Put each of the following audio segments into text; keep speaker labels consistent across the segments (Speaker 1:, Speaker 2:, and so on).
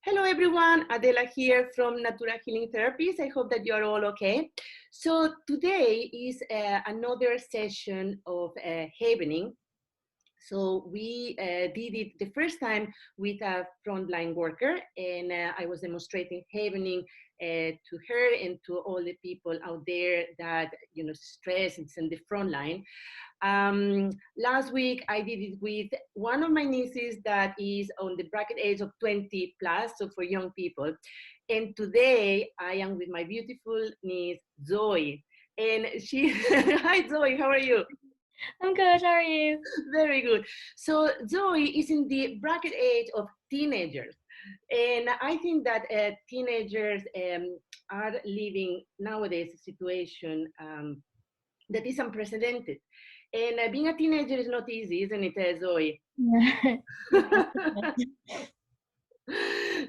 Speaker 1: Hello everyone, Adela here from Natura Healing Therapies. I hope that you are all okay. So today is another session of Havening. So we did it the first time with a frontline worker, and I was demonstrating Havening to her and to all the people out there that stress it's in the front line. Last week, I did it with one of my nieces that is on the bracket age of 20 plus, so for young people. And today, I am with my beautiful niece, Zoe. And she, hi Zoe, how are you?
Speaker 2: I'm good, how are you?
Speaker 1: Very good. So Zoe is in the bracket age of teenagers. And I think that teenagers are living nowadays a situation that is unprecedented. And being a teenager is not easy, isn't it, Zoe?
Speaker 2: Yeah.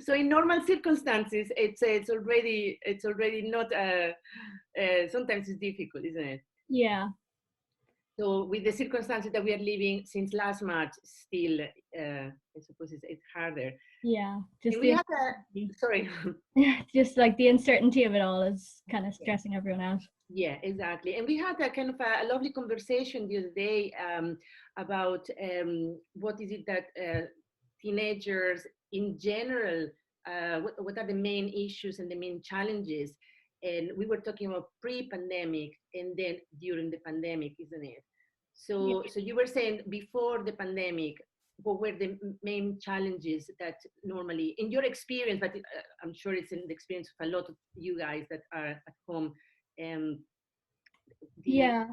Speaker 1: So in normal circumstances, it's already not. Sometimes it's difficult, isn't it?
Speaker 2: Yeah,
Speaker 1: So with the circumstances that we are living since last March, still, I suppose it's harder.
Speaker 2: yeah. Just
Speaker 1: And we
Speaker 2: the
Speaker 1: had
Speaker 2: uncertainty.
Speaker 1: a sorry.
Speaker 2: Just like the uncertainty of it all is kind of stressing everyone out.
Speaker 1: Yeah, exactly. And we had a kind of a lovely conversation the other day about what is it that teenagers in general, what are the main issues and the main challenges. And we were talking about pre-pandemic and then during the pandemic, isn't it?
Speaker 2: Yeah.
Speaker 1: So you were saying before the pandemic, what were the main challenges that normally, in your experience, but I'm sure it's in the experience of a lot of you guys that are at home, um, the
Speaker 2: Yeah.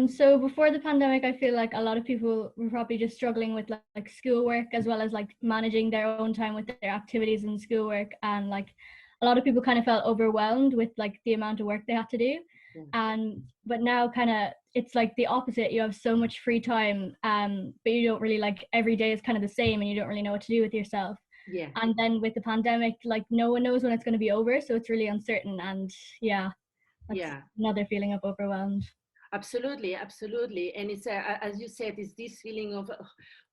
Speaker 2: So before the pandemic, I feel like a lot of people were probably just struggling with like schoolwork as well as like managing their own time with their activities and schoolwork, and like a lot of people kind of felt overwhelmed with like the amount of work they had to do.
Speaker 1: yeah,
Speaker 2: And but now kind of it's like the opposite. You have so much free time, but you don't really like every day is kind of the same, and you don't really know what to do with yourself.
Speaker 1: yeah,
Speaker 2: And then with the pandemic, like no one knows when it's going to be over, so it's really uncertain. And yeah, that's
Speaker 1: yeah,
Speaker 2: another feeling of overwhelmed.
Speaker 1: absolutely, absolutely. And it's as you said, it's this feeling of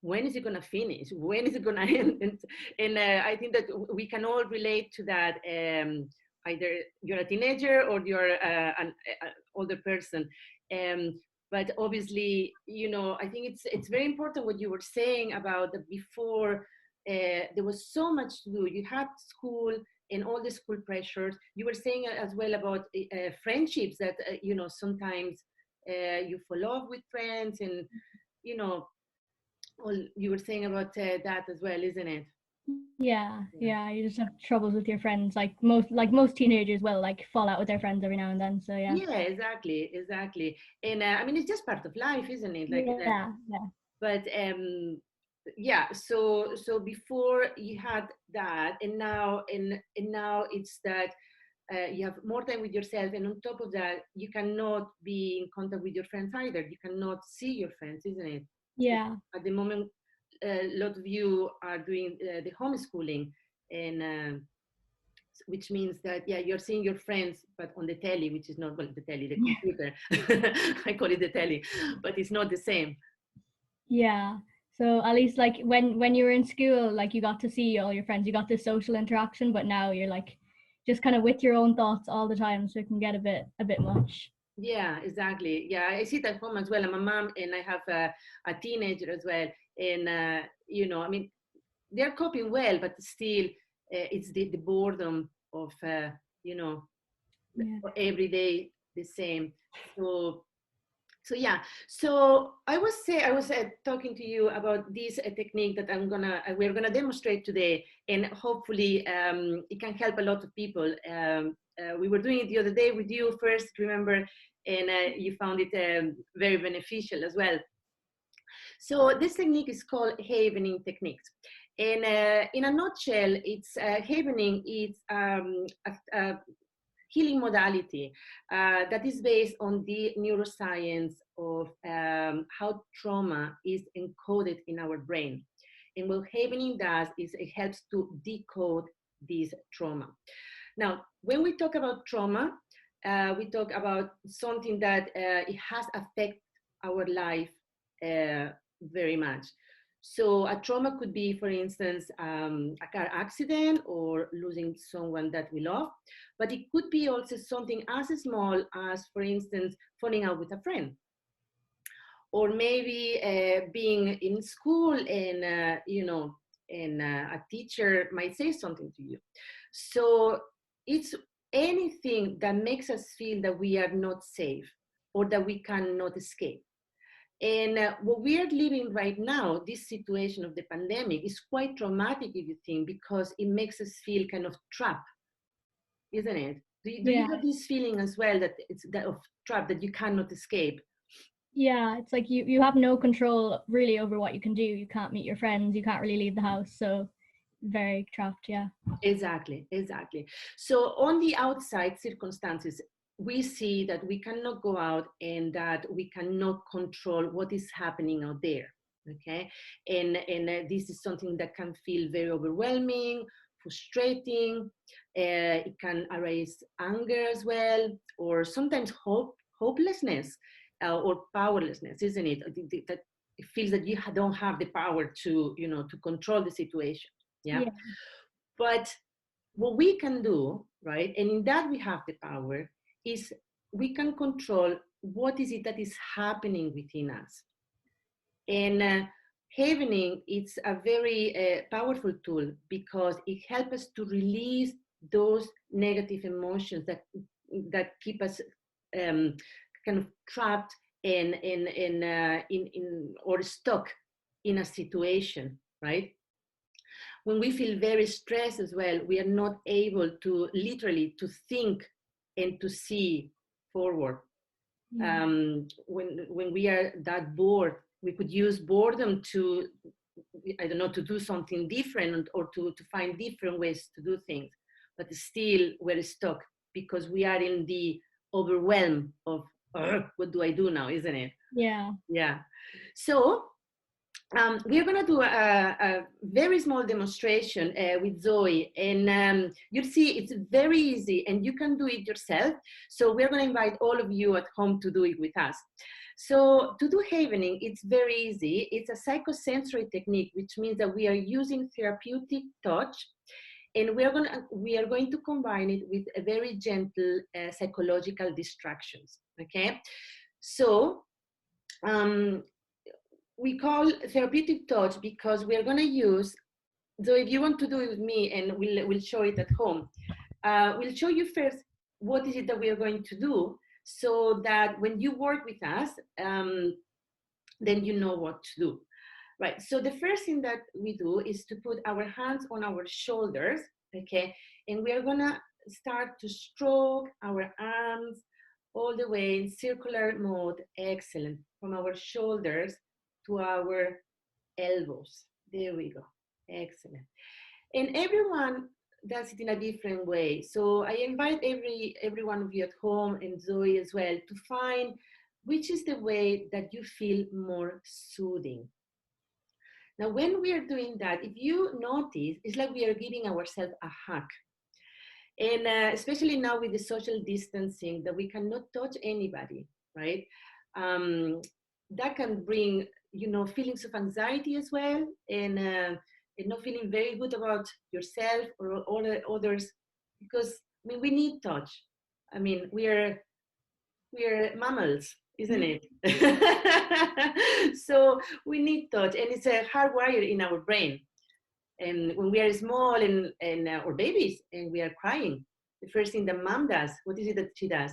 Speaker 1: when is it going to finish? When is it going to end? And I think that we can all relate to that. Either you're a teenager or you're an older person. Um, but obviously, I think it's very important what you were saying about that before. There was so much to do. You had school and all the school pressures. You were saying as well about friendships that sometimes you fall off with friends, and you know all you were saying about that as well, isn't it?
Speaker 2: Yeah,
Speaker 1: Yeah,
Speaker 2: yeah, you just have troubles with your friends. Like most teenagers will like fall out with their friends every now and then. So yeah.
Speaker 1: yeah, exactly, exactly. And I mean, it's just part of life, isn't it? Like
Speaker 2: Yeah, yeah.
Speaker 1: but yeah, so before you had that, and now it's that you have more time with yourself, and on top of that you cannot be in contact with your friends either. You cannot see your friends, isn't it?
Speaker 2: Yeah.
Speaker 1: At the moment, a lot of you are doing the homeschooling, and which means that, yeah, you're seeing your friends but on the telly, which is not, well, the telly, the computer. I call it the telly, but it's not the same.
Speaker 2: Yeah. So at least like when you were in school, like you got to see all your friends, you got this social interaction, but now you're like just kind of with your own thoughts all the time, so it can get a bit much.
Speaker 1: Yeah, exactly. Yeah, I sit at home as well. I'm a mom and I have a teenager as well. And, I mean, they're coping well, but still, it's the boredom of, you know,
Speaker 2: Yeah.
Speaker 1: every day the same. So, so yeah. So I was talking to you about this technique that we're gonna demonstrate today, and hopefully it can help a lot of people. We were doing it the other day with you first, remember, and you found it very beneficial as well. So this technique is called havening techniques. And in a nutshell, it's havening. It's a healing modality that is based on the neuroscience of how trauma is encoded in our brain. And what havening does is it helps to decode this trauma. Now, when we talk about trauma, we talk about something that it has affected our life very much. So a trauma could be, for instance, a car accident or losing someone that we love, but it could be also something as small as, for instance, falling out with a friend, or maybe being in school and a teacher might say something to you. So it's anything that makes us feel that we are not safe or that we cannot escape. And what we are living right now, this situation of the pandemic, is quite traumatic, if you think, because it makes us feel kind of trapped, isn't it? Do you
Speaker 2: Yeah.
Speaker 1: have this feeling as well, that it's that of trap, that you cannot escape?
Speaker 2: Yeah, it's like you have no control really over what you can do. You can't meet your friends, you can't really leave the house, so very trapped, yeah.
Speaker 1: Exactly, exactly. So on the outside circumstances, we see that we cannot go out and that we cannot control what is happening out there. Okay, and this is something that can feel very overwhelming, frustrating. It can arise anger as well, or sometimes hopelessness, or powerlessness, isn't it? That it feels that you don't have the power to, to control the situation. Yeah.
Speaker 2: Yeah.
Speaker 1: But what we can do, right, and in that we have the power, is we can control what is it that is happening within us. And havening, it's a very powerful tool because it helps us to release those negative emotions that keep us um, kind of trapped in or stuck in a situation, right? When we feel very stressed as well, we are not able to literally to think and to see forward.
Speaker 2: Yeah.
Speaker 1: When we are that bored, we could use boredom to, I don't know, to do something different, or to find different ways to do things. But still, we're stuck because we are in the overwhelm of, what do I do now, isn't it?
Speaker 2: Yeah.
Speaker 1: Yeah. So we're going to do a very small demonstration with Zoe, and you'll see it's very easy and you can do it yourself. So we're going to invite all of you at home to do it with us. So to do havening, it's very easy. It's a psychosensory technique, which means that we are using therapeutic touch, and we are going to combine it with a very gentle psychological distractions. Okay, so we call therapeutic touch because we are going to use, so if you want to do it with me, and we'll show it at home, we'll show you first what is it that we are going to do, so that when you work with us, then you know what to do. Right, so the first thing that we do is to put our hands on our shoulders, okay, and we are going to start to stroke our arms all the way in circular mode. Excellent. From our shoulders to our elbows. There we go. Excellent. And everyone does it in a different way. So I invite every one of you at home, and Zoe as well, to find which is the way that you feel more soothing. Now, when we are doing that, if you notice, it's like we are giving ourselves a hug. And especially now with the social distancing, that we cannot touch anybody, right? Um, that can bring, feelings of anxiety as well, and not feeling very good about yourself or all the others, because I mean we need touch. I mean we are mammals, isn't it? So we need touch, and it's a hardwired in our brain. And when we are small and or babies and we are crying, the first thing the mom does, what is it that she does?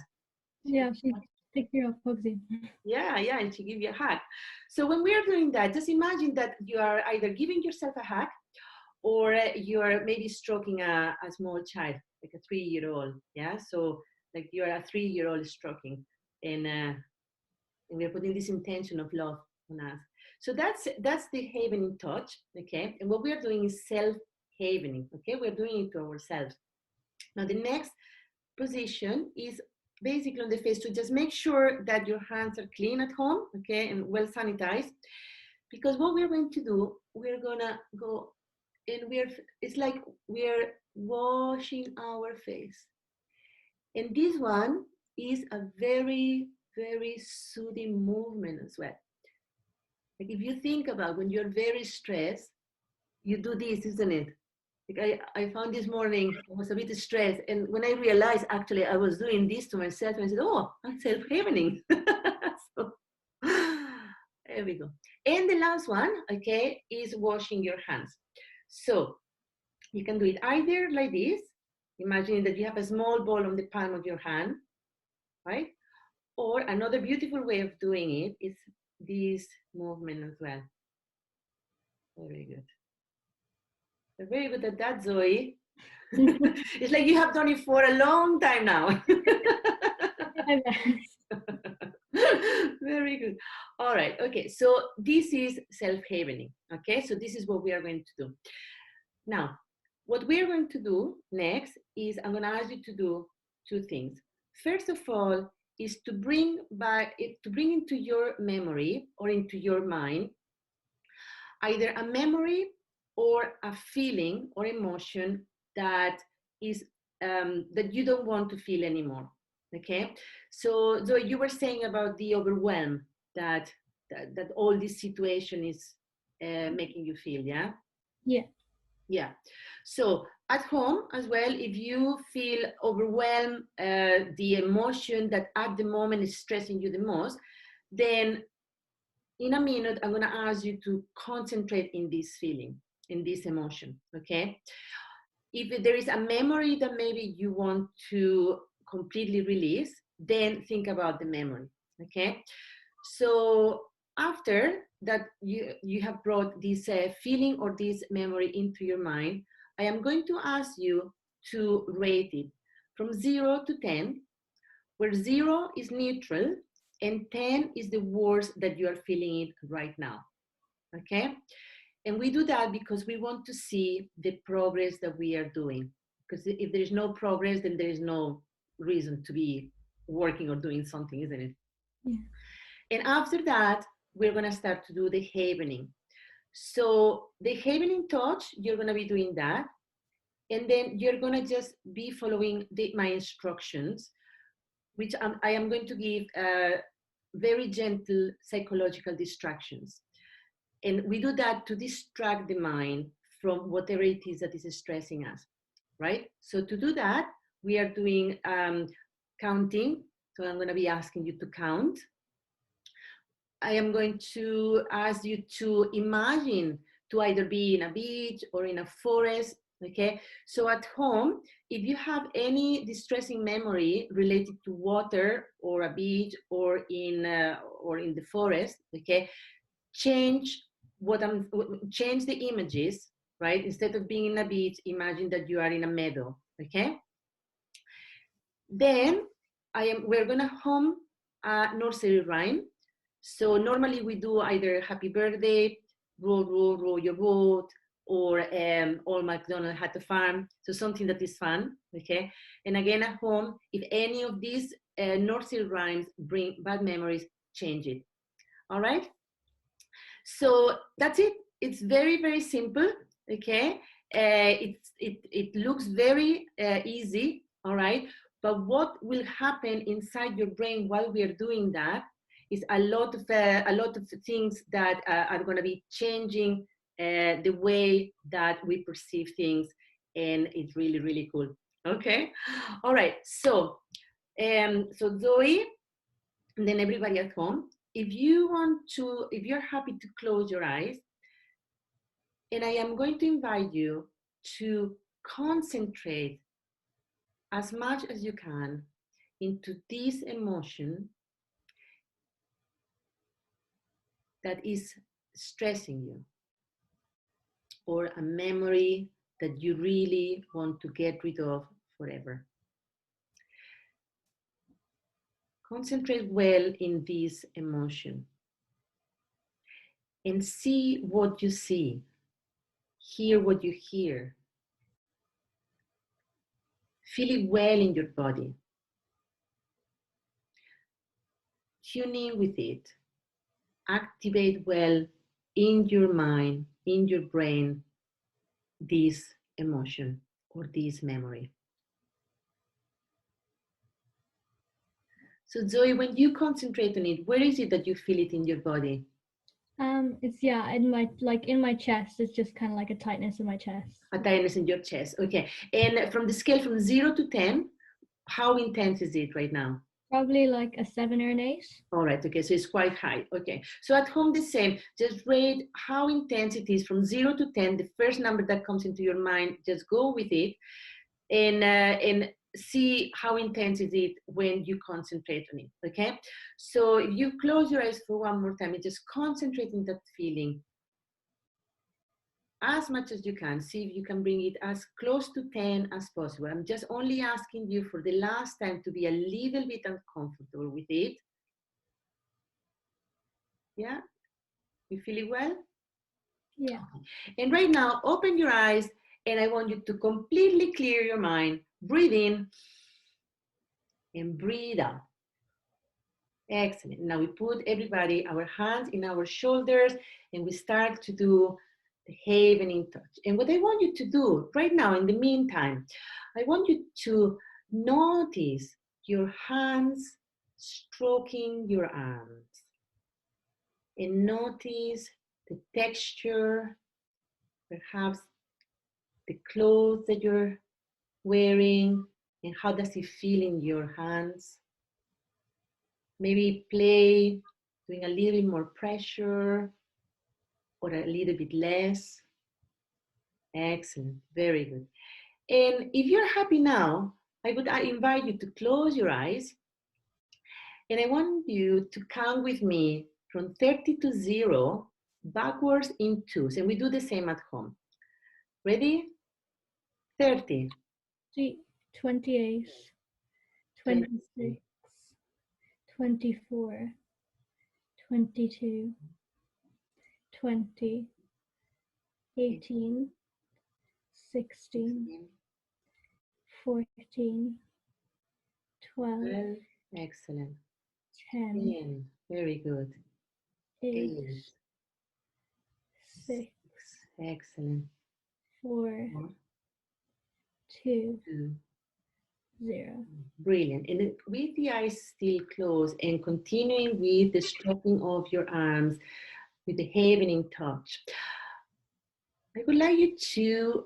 Speaker 2: Yeah, she takes care of Pugsy.
Speaker 1: Yeah, yeah, and she gives you a hug. So when we are doing that, just imagine that you are either giving yourself a hug, or you are maybe stroking a small child, like a 3-year-old. Yeah, so like you are a 3-year-old stroking, and we're putting this intention of love on us. So that's the havening touch, okay? And what we are doing is self-havening, okay? We're doing it to ourselves. Now the next position is basically on the face, to just make sure that your hands are clean at home, okay, and well sanitized. Because what we're going to do, we're gonna go and it's like we're washing our face. And this one is a very, very soothing movement as well. Like if you think about when you're very stressed, you do this, isn't it? Like I found this morning, I was a bit stressed. And when I realized actually I was doing this to myself, and I said, oh, I'm self-havening. So, there we go. And the last one, okay, is washing your hands. So you can do it either like this, imagining that you have a small ball on the palm of your hand, right? Or another beautiful way of doing it is this movement as well. Very good. You're very good at that, Zoe. It's like you have done it for a long time now. Very good. All right. Okay. So this is self-havening. Okay. So this is what we are going to do. Now, what we are going to do next is I'm going to ask you to do two things. First of all, is to bring into your memory or into your mind either a memory or a feeling or emotion that is that you don't want to feel anymore. Okay, so you were saying about the overwhelm that all this situation is making you feel, yeah? Yeah. So at home as well, if you feel overwhelmed, the emotion that at the moment is stressing you the most, then in a minute, I'm going to ask you to concentrate in this feeling, in this emotion, okay? If there is a memory that maybe you want to completely release, then think about the memory, okay? So after that you have brought this feeling or this memory into your mind, I am going to ask you to rate it from 0 to 10, where 0 is neutral and 10 is the worst that you are feeling it right now, okay? And we do that because we want to see the progress that we are doing. Because if there is no progress, then there is no reason to be working or doing something, isn't it?
Speaker 2: Yeah.
Speaker 1: And after that, we're going to start to do the havening. So the havening touch, you're going to be doing that. And then you're going to just be following my instructions, which I am going to give very gentle psychological distractions. And we do that to distract the mind from whatever it is that is stressing us, right? So to do that, we are doing counting. So I'm going to be asking you to count. I am going to ask you to imagine to either be in a beach or in a forest, okay? So at home, if you have any distressing memory related to water or a beach or in the forest, okay, change the images, right? Instead of being in a beach, imagine that you are in a meadow, okay? Then we're gonna hum a nursery rhyme. So normally we do either happy birthday, row, row, row your boat, or Old MacDonald had a farm. So something that is fun, okay? And again at home, if any of these nursery rhymes bring bad memories, change it. All right? So that's it. It's very, very simple, okay? It looks very easy, all right? But what will happen inside your brain while we are doing that is a lot of things that are going to be changing the way that we perceive things, and it's really, really cool. Okay, all right. So Zoe, and then everybody at home, if you're happy to close your eyes, and I am going to invite you to concentrate as much as you can into this emotion that is stressing you, or a memory that you really want to get rid of forever. Concentrate well in this emotion and see what you see, hear what you hear. Feel it well in your body. Tune in with it. Activate well in your mind, in your brain, this emotion or this memory. So Zoe, when you concentrate on it, where is it that you feel it in your body?
Speaker 2: It's yeah, in my chest. It's just kind of like a tightness in my chest.
Speaker 1: A tightness in your chest. Okay. And from the scale from 0 to 10, how intense is it right now?
Speaker 2: Probably like a 7 or an 8.
Speaker 1: All right, okay, so it's quite high. Okay, so at home the same, just rate how intense it is from 0 to 10. The first number that comes into your mind, just go with it, and see how intense is it when you concentrate on it. Okay, so if you close your eyes for one more time and just concentrate on that feeling as much as you can. See if you can bring it as close to 10 as possible. I'm just only asking you for the last time to be a little bit uncomfortable with it. Yeah, you feel it well?
Speaker 2: Yeah.
Speaker 1: And right now, open your eyes, and I want you to completely clear your mind. Breathe in and breathe out. Excellent. Now we put everybody, our hands in our shoulders, and we start to do the havening touch. And what I want you to do right now, in the meantime, I want you to notice your hands stroking your arms, and notice the texture, perhaps the clothes that you're wearing, and how does it feel in your hands. Maybe play doing a little bit more pressure or a little bit less. Excellent, very good. And if you're happy now, I invite you to close your eyes, and I want you to count with me from 30 to 0 backwards in twos, and we do the same at home. Ready? 30.
Speaker 2: 28, 26, 24, 22, 20, 18, 16, 14, 12,
Speaker 1: Excellent.
Speaker 2: 10,
Speaker 1: 10. Very good.
Speaker 2: 8,
Speaker 1: 8.
Speaker 2: 6,
Speaker 1: Excellent.
Speaker 2: 4,
Speaker 1: 4,
Speaker 2: 2,
Speaker 1: 2.
Speaker 2: 0.
Speaker 1: Brilliant. And with the eyes still closed and continuing with the stroking of your arms with the havening touch, I would like you to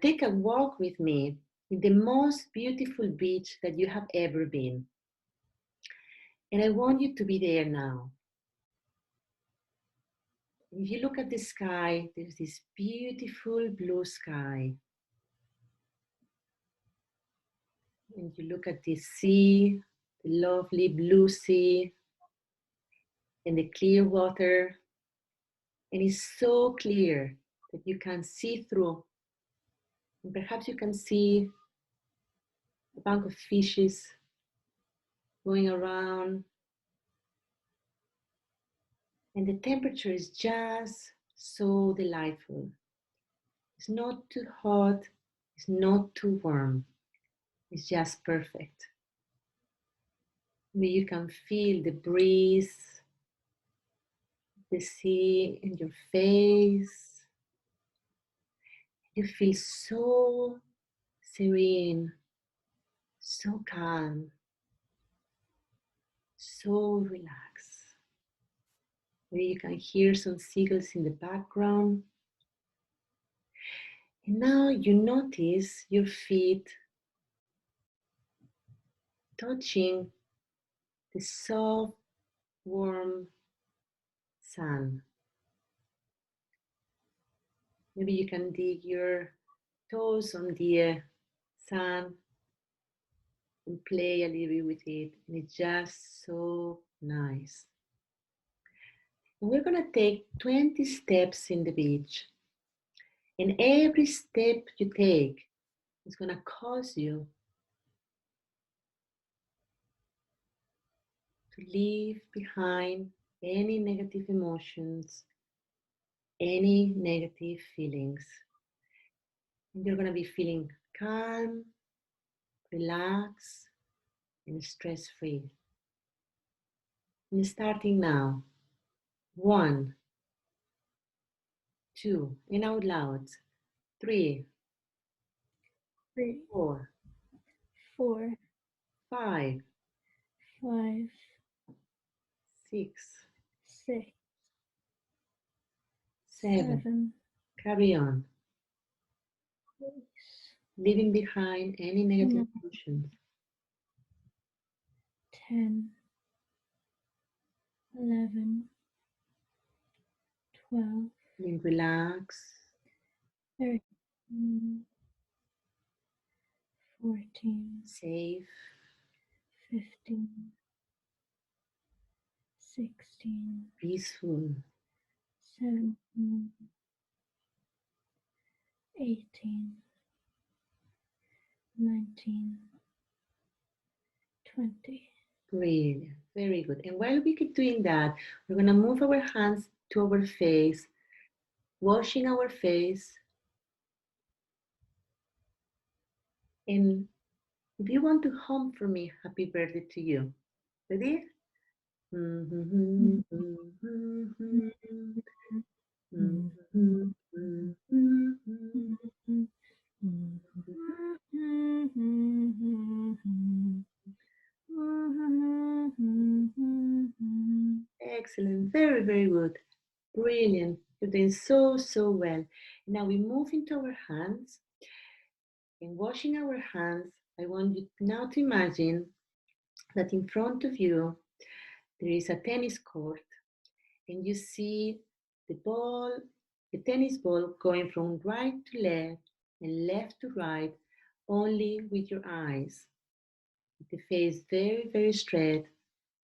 Speaker 1: take a walk with me in the most beautiful beach that you have ever been. And I want you to be there now. If you look at the sky, there's this beautiful blue sky. And you look at the sea, the lovely blue sea, and the clear water. And it's so clear that you can see through. And perhaps you can see a bank of fishes going around. And the temperature is just so delightful. It's not too hot, it's not too warm. It's just perfect. Maybe you can feel the breeze, the sea in your face. You feel so serene, so calm, so relaxed. Maybe you can hear some seagulls in the background. And now you notice your feet touching the soft, warm sand. Maybe you can dig your toes on the sand and play a little bit with it. And it's just so nice. And we're gonna take 20 steps in the beach. And every step you take is gonna cause you to leave behind any negative emotions, any negative feelings. And you're gonna be feeling calm, relaxed, and stress-free. And starting now, 1, 2, and out loud, 3,
Speaker 2: 3,
Speaker 1: 4,
Speaker 2: 4,
Speaker 1: 5,
Speaker 2: 5,
Speaker 1: 6,
Speaker 2: 6,
Speaker 1: 7.
Speaker 2: 7.
Speaker 1: Carry on.
Speaker 2: Release.
Speaker 1: Leaving behind any negative
Speaker 2: 9.
Speaker 1: emotions.
Speaker 2: 10. 11. 12.
Speaker 1: Then relax.
Speaker 2: 13. 14.
Speaker 1: Safe.
Speaker 2: 15. 16.
Speaker 1: Peaceful.
Speaker 2: 17. 18. 19. 20.
Speaker 1: Brilliant. Very good. And while we keep doing that, we're going to move our hands to our face, washing our face. And if you want to hum for me, happy birthday to you. Ready? Excellent. Very, very good. Brilliant. You're doing so, so well. Now we move into our hands. In washing our hands, I want you now to imagine that in front of you there is a tennis court and you see the ball, the tennis ball going from right to left and left to right only with your eyes. With the face very, very straight,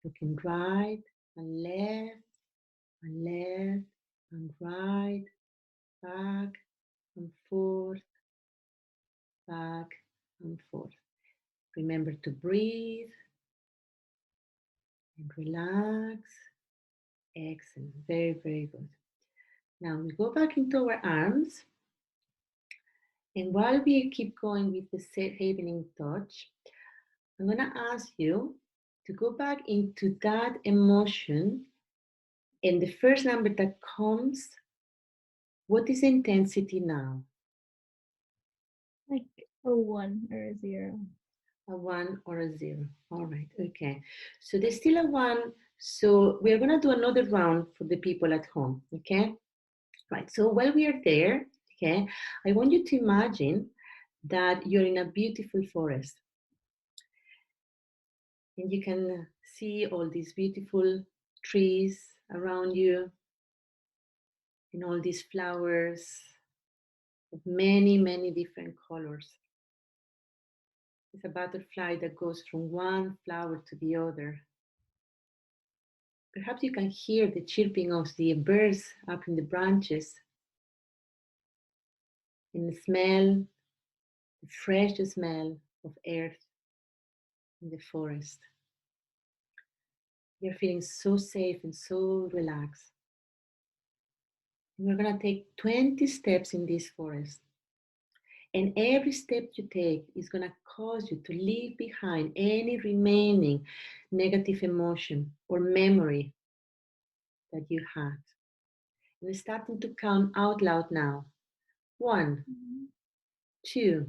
Speaker 1: looking right and left and left and right, back and forth, back and forth. Remember to breathe and relax. Excellent. Very, very good. Now we go back into our arms. And while we keep going with the safe havening touch, I'm going to ask you to go back into that emotion. And the first number that comes, what is intensity now?
Speaker 2: Like a 1 or a 0.
Speaker 1: A 1 or a 0. All right. Okay. So there's still a 1. So we're going to do another round for the people at home. Okay. Right. So while we are there, okay, I want you to imagine that you're in a beautiful forest. And you can see all these beautiful trees around you and all these flowers of many, many different colors. It's a butterfly that goes from one flower to the other. Perhaps you can hear the chirping of the birds up in the branches and the fresh smell of earth in the forest. You're feeling so safe and so relaxed. And we're going to take 20 steps in this forest. And every step you take is going to cause you to leave behind any remaining negative emotion or memory that you had. And we're starting to count out loud now. 1, 2,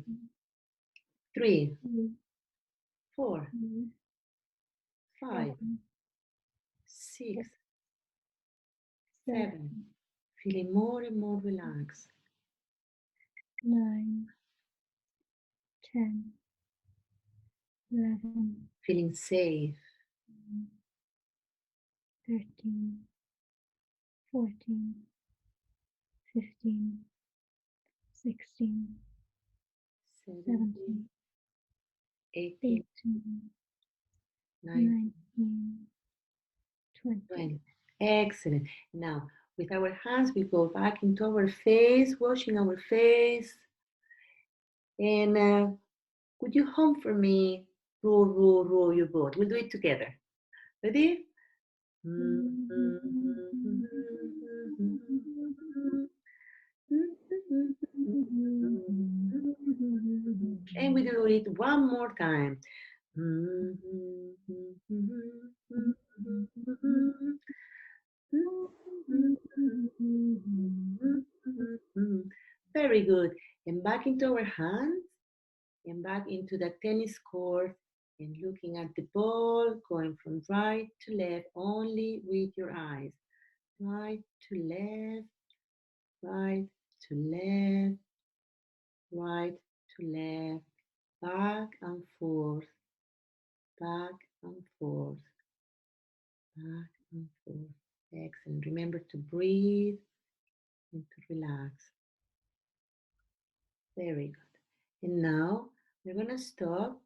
Speaker 1: 3, 4, 5, 6, 7. Feeling more and more relaxed.
Speaker 2: 9, 10, 11,
Speaker 1: Feeling safe.
Speaker 2: 13, 14, 15, 16, 17,
Speaker 1: 18,
Speaker 2: 19, 20.
Speaker 1: 20. Excellent. Now, with our hands, we go back into our face, washing our face. And could you hum for me? Roll, roll, roll your boat. We'll do it together. Ready? And we do it one more time. Very good. And back into our hands and back into the tennis court and looking at the ball going from right to left only with your eyes. Right to left right to left, right to left, back and forth, back and forth, back and forth. Excellent. Remember to breathe and to relax. Very good. And now we're going to stop,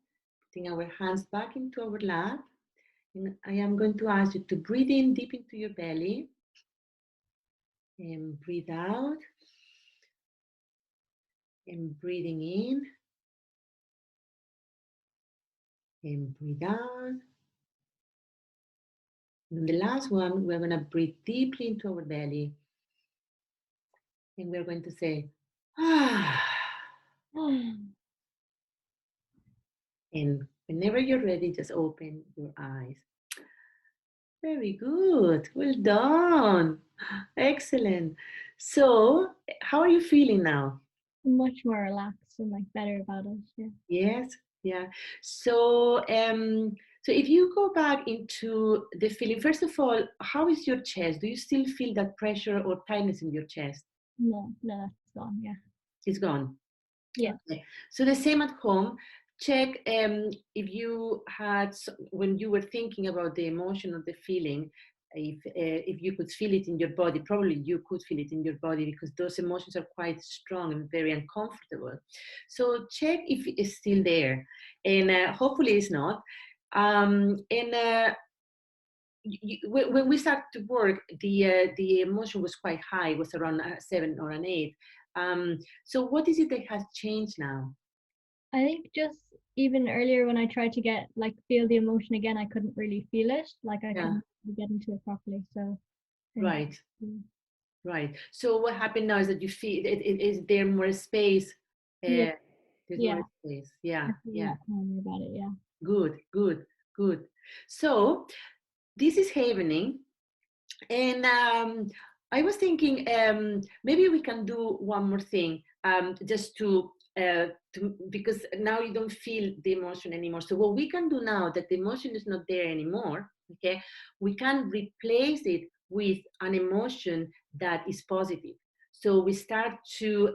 Speaker 1: putting our hands back into our lap. And I am going to ask you to breathe in deep into your belly and breathe out. And breathing in and breathe out. And the last one, we're going to breathe deeply into our belly. And we're going to say, ah. And whenever you're ready, just open your eyes. Very good. Well done. Excellent. So, how are you feeling now?
Speaker 2: Much more relaxed and like better about it. Yeah.
Speaker 1: Yes. Yeah. So, so if you go back into the feeling, first of all, how is your chest? Do you still feel that pressure or tightness in your chest?
Speaker 2: No, that's gone. Yeah.
Speaker 1: It's gone.
Speaker 2: Yeah.
Speaker 1: Okay. So the same at home. Check if you had, when you were thinking about the emotion or the feeling, if you could feel it in your body. Probably you could feel it in your body because those emotions are quite strong and very uncomfortable. So check if it's still there, and hopefully it's not. When we started to work, the emotion was quite high. It was around 7 or an 8. So what is it that has changed now?
Speaker 2: I think just even earlier when I tried to get like feel the emotion again, I couldn't really feel it. Like I
Speaker 1: Yeah.
Speaker 2: couldn't get into it properly. So
Speaker 1: Right. Right. So what happened now is that you feel is there more space?
Speaker 2: Yeah.
Speaker 1: There's
Speaker 2: Yeah.
Speaker 1: more space. Yeah.
Speaker 2: I feel
Speaker 1: Yeah.
Speaker 2: calmer about it. Yeah.
Speaker 1: Good. Good. Good. So this is happening, and I was thinking maybe we can do one more thing just to because now you don't feel the emotion anymore. So what we can do now that the emotion is not there anymore, okay, we can replace it with an emotion that is positive. So we start to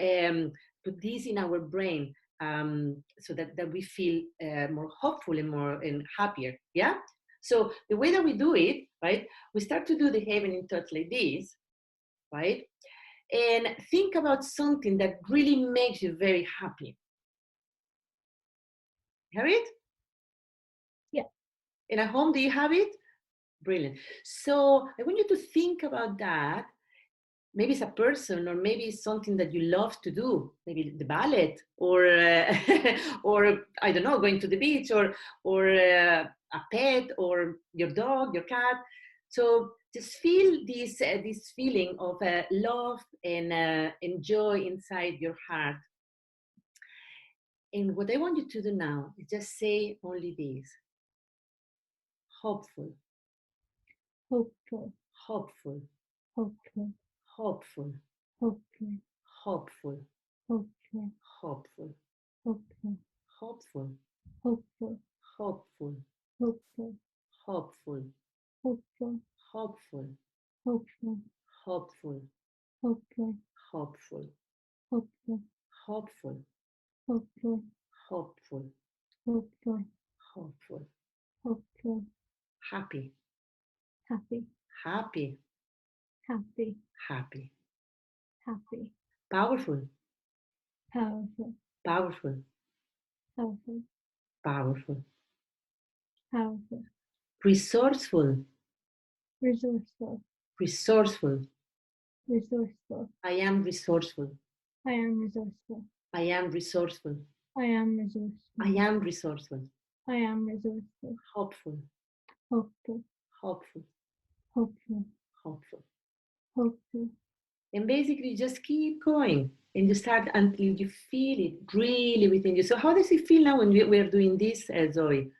Speaker 1: put this in our brain so that we feel more hopeful and more and happier. Yeah. So the way that we do it, right? We start to do the heaven in touch like this, right? And think about something that really makes you very happy. Have it?
Speaker 2: Yeah.
Speaker 1: And at home, do you have it? Brilliant. So I want you to think about that. Maybe it's a person, or maybe it's something that you love to do. Maybe the ballet, or or I don't know, going to the beach, or a pet, or your dog, your cat. So just feel this feeling of love and joy inside your heart. And what I want you to do now is just say only this: hopeful,
Speaker 2: Hopeful.
Speaker 1: hopeful,
Speaker 2: Hopeful.
Speaker 1: hopeful,
Speaker 2: Hopeful.
Speaker 1: hopeful,
Speaker 2: Hopeful.
Speaker 1: hopeful,
Speaker 2: Hopeful.
Speaker 1: hopeful,
Speaker 2: Hopeful.
Speaker 1: hopeful,
Speaker 2: Hopeful.
Speaker 1: hopeful,
Speaker 2: Hopeful.
Speaker 1: hopeful,
Speaker 2: Hopeful.
Speaker 1: hopeful,
Speaker 2: Hopeful.
Speaker 1: hopeful,
Speaker 2: Hopeful.
Speaker 1: hopeful,
Speaker 2: Hopeful.
Speaker 1: hopeful,
Speaker 2: Hopeful.
Speaker 1: hopeful,
Speaker 2: Hopeful.
Speaker 1: happy,
Speaker 2: Happy.
Speaker 1: happy,
Speaker 2: Happy.
Speaker 1: happy,
Speaker 2: Happy.
Speaker 1: powerful,
Speaker 2: Powerful.
Speaker 1: powerful,
Speaker 2: Powerful.
Speaker 1: powerful,
Speaker 2: Powerful.
Speaker 1: resourceful,
Speaker 2: Resourceful.
Speaker 1: resourceful.
Speaker 2: Resourceful.
Speaker 1: I am resourceful.
Speaker 2: I am resourceful.
Speaker 1: I am resourceful.
Speaker 2: I am resourceful.
Speaker 1: I am resourceful.
Speaker 2: I am resourceful.
Speaker 1: Hopeful,
Speaker 2: Hopeful.
Speaker 1: hopeful,
Speaker 2: Hopeful.
Speaker 1: hopeful.
Speaker 2: Hopeful.
Speaker 1: And basically just keep going and you start until you feel it really within you. So how does it feel now when we're doing this, Zoe?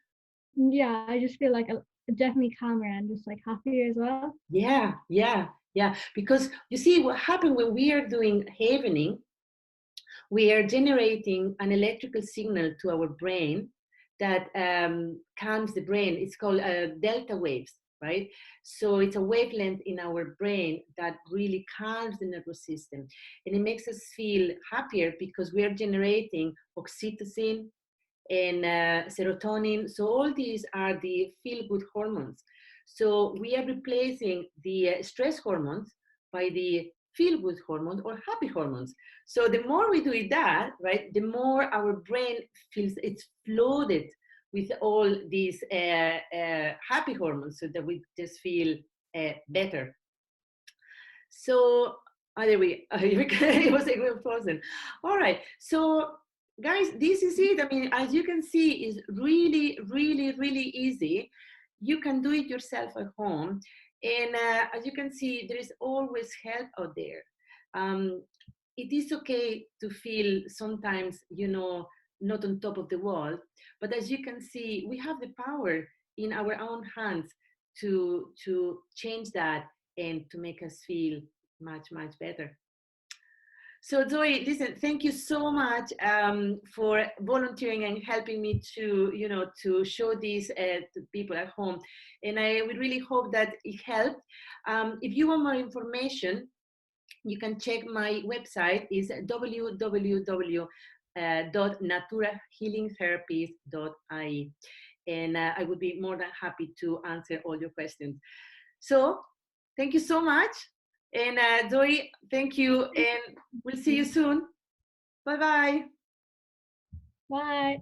Speaker 2: Yeah, I just feel like definitely calmer and just like happier as well.
Speaker 1: Yeah, yeah, yeah. Because you see what happened when we are doing havening, we are generating an electrical signal to our brain that calms the brain. It's called delta waves, right? So it's a wavelength in our brain that really calms the nervous system. And it makes us feel happier because we are generating oxytocin and serotonin. So all these are the feel-good hormones. So we are replacing the stress hormones by the feel-good hormones or happy hormones. So the more we do that, right, the more our brain feels it's flooded with all these happy hormones, so that we just feel better. So there we it was a frozen. All right, so guys, this is it. I mean, as you can see, is really, really, really easy. You can do it yourself at home, and as you can see, there is always help out there. Um, it is okay to feel sometimes, you know, not on top of the world, but as you can see, we have the power in our own hands to change that and to make us feel much, much better. So Zoe, listen, thank you so much for volunteering and helping me to, you know, to show this to people at home. And I would really hope that it helped. If you want more information, you can check my website is www.naturahealingtherapies.ie. And I would be more than happy to answer all your questions. So thank you so much. And Zoe, thank you. And we'll see you soon. Bye-bye.
Speaker 2: Bye.